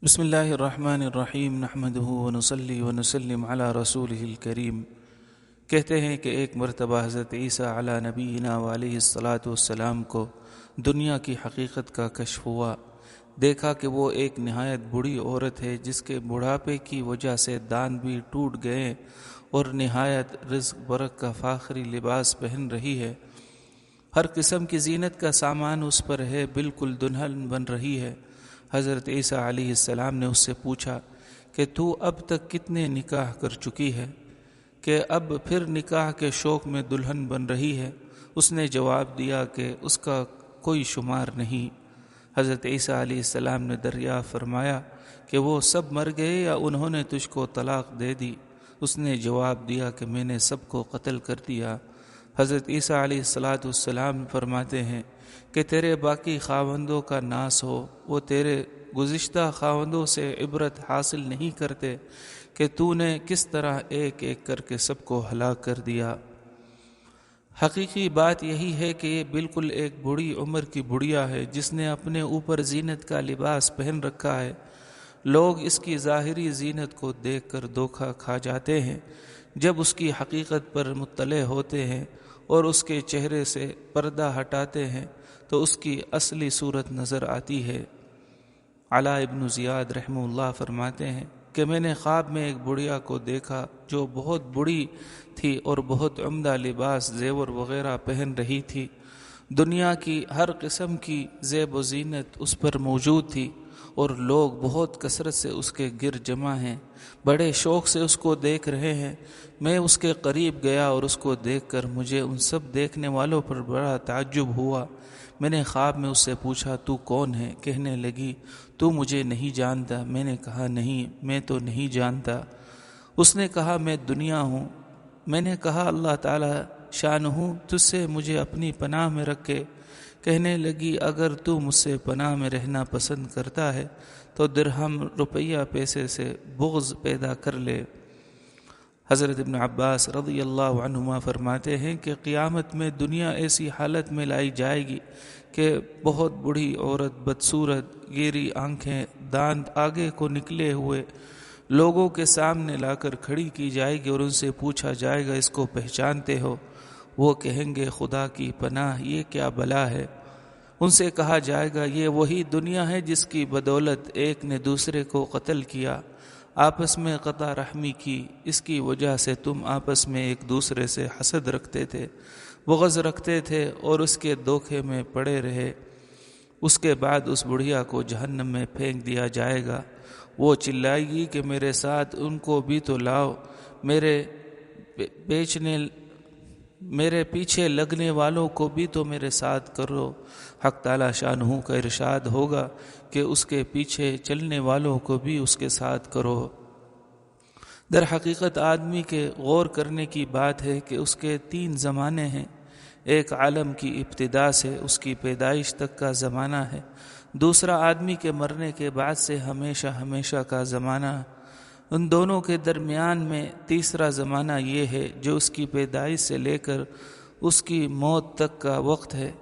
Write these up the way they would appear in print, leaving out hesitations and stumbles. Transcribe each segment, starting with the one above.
بسم اللہ الرحمن الرحیم نحمدہ ونصلی ونسلم علی رسولہ الکریم۔ کہتے ہیں کہ ایک مرتبہ حضرت عیسیٰ علی نبینا علیہ الصلاۃ والسلام کو دنیا کی حقیقت کا کشف ہوا۔ دیکھا کہ وہ ایک نہایت بوڑھی عورت ہے جس کے بڑھاپے کی وجہ سے داند بھی ٹوٹ گئے اور نہایت رزق برکت کا فاخری لباس پہن رہی ہے۔ ہر قسم کی زینت کا سامان اس پر ہے، بالکل دلہن بن رہی ہے۔ حضرت عیسیٰ علیہ السلام نے اس سے پوچھا کہ تو اب تک کتنے نکاح کر چکی ہے کہ اب پھر نکاح کے شوق میں دلہن بن رہی ہے؟ اس نے جواب دیا کہ اس کا کوئی شمار نہیں۔ حضرت عیسیٰ علیہ السلام نے دریافت فرمایا کہ وہ سب مر گئے یا انہوں نے تجھ کو طلاق دے دی؟ اس نے جواب دیا کہ میں نے سب کو قتل کر دیا۔ حضرت عیسیٰ علیہ السلام فرماتے ہیں کہ تیرے باقی خاوندوں کا ناس ہو، وہ تیرے گزشتہ خاوندوں سے عبرت حاصل نہیں کرتے کہ تو نے کس طرح ایک ایک کر کے سب کو ہلاک کر دیا۔ حقیقی بات یہی ہے کہ یہ بالکل ایک بڑی عمر کی بڑھیا ہے جس نے اپنے اوپر زینت کا لباس پہن رکھا ہے۔ لوگ اس کی ظاہری زینت کو دیکھ کر دھوکہ کھا جاتے ہیں، جب اس کی حقیقت پر مطلع ہوتے ہیں اور اس کے چہرے سے پردہ ہٹاتے ہیں تو اس کی اصلی صورت نظر آتی ہے۔ علاء ابن زیاد رحمہ اللہ فرماتے ہیں کہ میں نے خواب میں ایک بڑھیا کو دیکھا جو بہت بڑی تھی اور بہت عمدہ لباس زیور وغیرہ پہن رہی تھی۔ دنیا کی ہر قسم کی زیب و زینت اس پر موجود تھی اور لوگ بہت کثرت سے اس کے گرد جمع ہیں، بڑے شوق سے اس کو دیکھ رہے ہیں۔ میں اس کے قریب گیا اور اس کو دیکھ کر مجھے ان سب دیکھنے والوں پر بڑا تعجب ہوا۔ میں نے خواب میں اس سے پوچھا تو کون ہے؟ کہنے لگی تو مجھے نہیں جانتا؟ میں نے کہا نہیں، میں تو نہیں جانتا۔ اس نے کہا میں دنیا ہوں۔ میں نے کہا اللہ تعالی شانہ تجھ سے مجھے اپنی پناہ میں رکھے۔ کہنے لگی اگر تو مجھ سے پناہ میں رہنا پسند کرتا ہے تو درہم روپیہ پیسے سے بغض پیدا کر لے۔ حضرت ابن عباس رضی اللہ عنہما فرماتے ہیں کہ قیامت میں دنیا ایسی حالت میں لائی جائے گی کہ بہت بوڑھی عورت، بدصورت، گیری آنکھیں، داند آگے کو نکلے ہوئے لوگوں کے سامنے لا کر کھڑی کی جائے گی اور ان سے پوچھا جائے گا اس کو پہچانتے ہو؟ وہ کہیں گے خدا کی پناہ یہ کیا بلا ہے؟ ان سے کہا جائے گا یہ وہی دنیا ہے جس کی بدولت ایک نے دوسرے کو قتل کیا، آپس میں قطع رحمی کی، اس کی وجہ سے تم آپس میں ایک دوسرے سے حسد رکھتے تھے، بغض رکھتے تھے اور اس کے دھوکے میں پڑے رہے۔ اس کے بعد اس بڑھیا کو جہنم میں پھینک دیا جائے گا۔ وہ چلائے گی کہ میرے ساتھ ان کو بھی تو لاؤ، میرے پیچھے لگنے والوں کو بھی تو میرے ساتھ کرو۔ حق تعالی شانہ کا ارشاد ہوگا کہ اس کے پیچھے چلنے والوں کو بھی اس کے ساتھ کرو۔ در حقیقت آدمی کے غور کرنے کی بات ہے کہ اس کے 3 زمانے ہیں۔ ایک عالم کی ابتدا سے اس کی پیدائش تک کا زمانہ ہے، دوسرا آدمی کے مرنے کے بعد سے ہمیشہ ہمیشہ کا زمانہ، ان دونوں کے درمیان میں تیسرا زمانہ یہ ہے جو اس کی پیدائش سے لے کر اس کی موت تک کا وقت ہے۔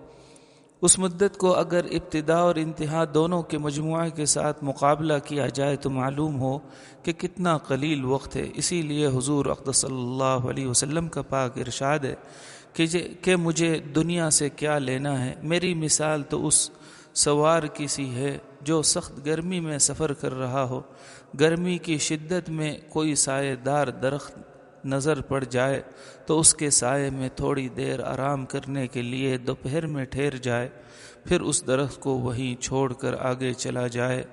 اس مدت کو اگر ابتدا اور انتہا دونوں کے مجموعے کے ساتھ مقابلہ کیا جائے تو معلوم ہو کہ کتنا قلیل وقت ہے۔ اسی لیے حضور اقدس صلی اللہ علیہ وسلم کا پاک ارشاد ہے کہ مجھے دنیا سے کیا لینا ہے، میری مثال تو اس سوار کی سی ہے جو سخت گرمی میں سفر کر رہا ہو، گرمی کی شدت میں کوئی سایہ دار درخت نظر پڑ جائے تو اس کے سائے میں تھوڑی دیر آرام کرنے کے لیے دوپہر میں ٹھہر جائے، پھر اس درخت کو وہیں چھوڑ کر آگے چلا جائے۔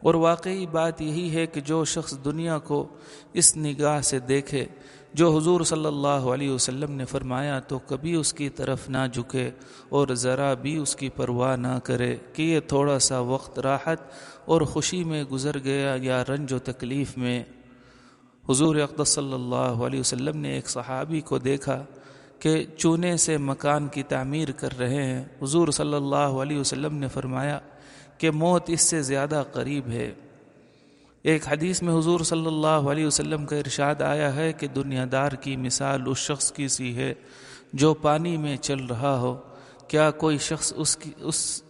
اور واقعی بات یہی ہے کہ جو شخص دنیا کو اس نگاہ سے دیکھے جو حضور صلی اللہ علیہ وسلم نے فرمایا تو کبھی اس کی طرف نہ جھکے اور ذرا بھی اس کی پرواہ نہ کرے کہ یہ تھوڑا سا وقت راحت اور خوشی میں گزر گیا یا رنج و تکلیف میں۔ حضور اقدس صلی اللہ علیہ وسلم نے ایک صحابی کو دیکھا کہ چونے سے مکان کی تعمیر کر رہے ہیں۔ حضور صلی اللہ علیہ وسلم نے فرمایا کہ موت اس سے زیادہ قریب ہے۔ ایک حدیث میں حضور صلی اللہ علیہ وسلم کا ارشاد آیا ہے کہ دنیا دار کی مثال اس شخص کی سی ہے جو پانی میں چل رہا ہو، کیا کوئی شخص اس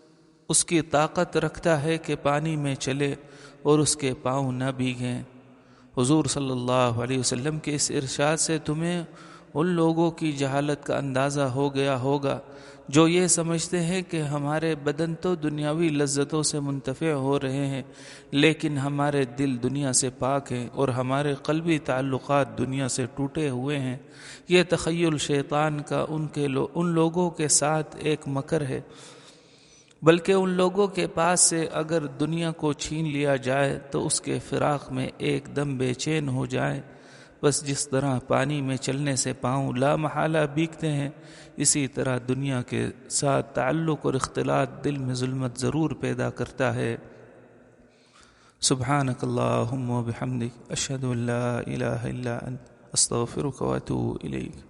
اس کی طاقت رکھتا ہے کہ پانی میں چلے اور اس کے پاؤں نہ بھیگیں۔ حضور صلی اللہ علیہ وسلم کے اس ارشاد سے تمہیں ان لوگوں کی جہالت کا اندازہ ہو گیا ہوگا جو یہ سمجھتے ہیں کہ ہمارے بدن تو دنیاوی لذتوں سے منتفع ہو رہے ہیں، لیکن ہمارے دل دنیا سے پاک ہیں اور ہمارے قلبی تعلقات دنیا سے ٹوٹے ہوئے ہیں۔ یہ تخیل شیطان کا ان لوگوں کے ساتھ ایک مکر ہے، بلکہ ان لوگوں کے پاس سے اگر دنیا کو چھین لیا جائے تو اس کے فراق میں ایک دم بے چین ہو جائے۔ بس جس طرح پانی میں چلنے سے پاؤں لا محالہ بھیگتے ہیں، اسی طرح دنیا کے ساتھ تعلق اور اختلاط دل میں ظلمت ضرور پیدا کرتا ہے۔ سبحانک اللہم و بحمدک، اشہد ان لا الہ الا انت، استغفرک و اتوب الیک۔